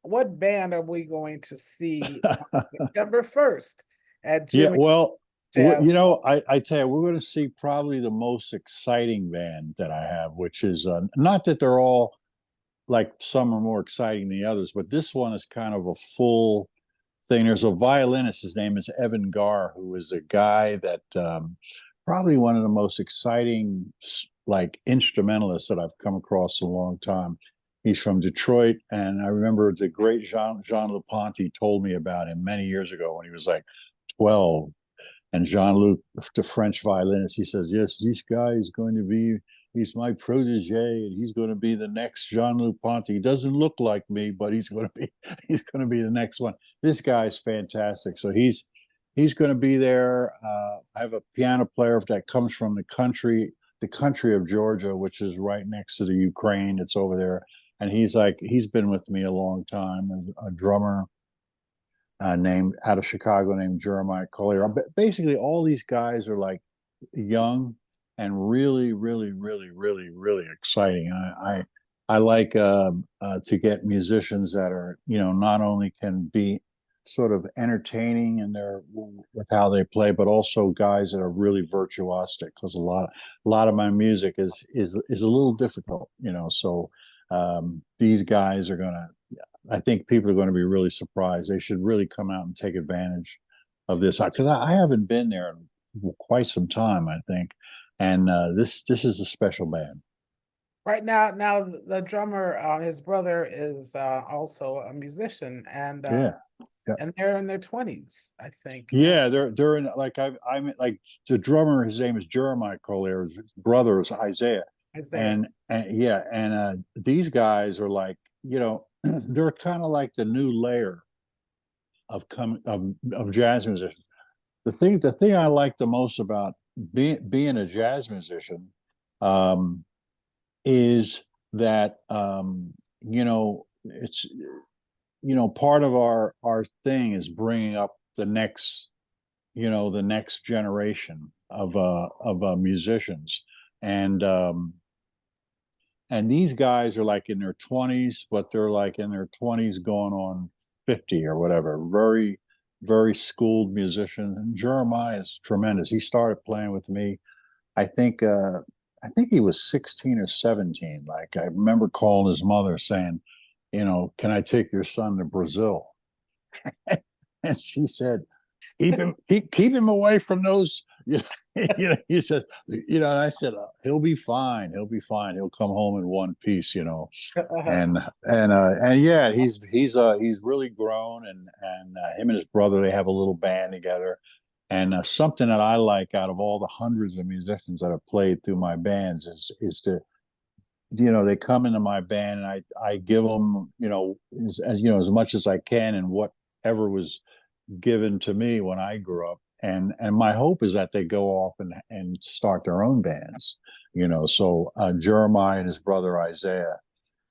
what band are we going to see on September 1st at Yeah, Jimmy well, Jazz? I tell you, we're going to see probably the most exciting band that I have, which is not that they're all like some are more exciting than the others, but this one is kind of a full thing. There's a violinist. His name is Evan Garr, who is a guy that probably one of the most exciting like instrumentalists that I've come across in a long time. He's from Detroit, and I remember the great Jean Luponti told me about him many years ago when he was like 12. And Jean-Luc, the French violinist, he says, yes, this guy is going to be, he's my protege, and he's going to be the next Jean-Luc Ponty. He doesn't look like me, but he's going to be, he's going to be the next one. This guy's fantastic. So he's going to be there. I have a piano player that comes from the country of Georgia, which is right next to the Ukraine. It's over there. And he's been with me a long time as a drummer named out of Chicago named Jeremiah Collier. Basically, all these guys are like young and really, really, really, really, really exciting. I like to get musicians that are, not only can be sort of entertaining in their with how they play, but also guys that are really virtuosic. Because a lot of my music is a little difficult, So these guys are gonna. I think people are going to be really surprised. They should really come out and take advantage of this because I haven't been there in quite some time, I think, and this is a special band. Right now the drummer, his brother is also a musician, Yeah, yeah, and they're in their 20s, I think. yeah. They're in like I'm like the drummer. His name is Jeremiah Collier. His brother is Isaiah, Isaiah. and yeah, and these guys are like they're kind of like the new layer of jazz musicians. The thing I like the most about being a jazz musician um, is that it's part of our thing is bringing up the next generation of musicians and these guys are like in their 20s, but they're like in their 20s going on 50 or whatever. Very, very schooled musicians. And Jeremiah is tremendous. He started playing with me. I think he was 16 or 17. Like I remember calling his mother saying, can I take your son to Brazil? And she said, keep him away from those. He said, and I said, he'll be fine. He'll be fine. He'll come home in one piece, and yeah, he's really grown, and him and his brother, they have a little band together. And something that I like out of all the hundreds of musicians that have played through my bands is to, they come into my band and I give them, as much as I can and whatever was given to me when I grew up. And my hope is that they go off and start their own bands, So Jeremiah and his brother Isaiah,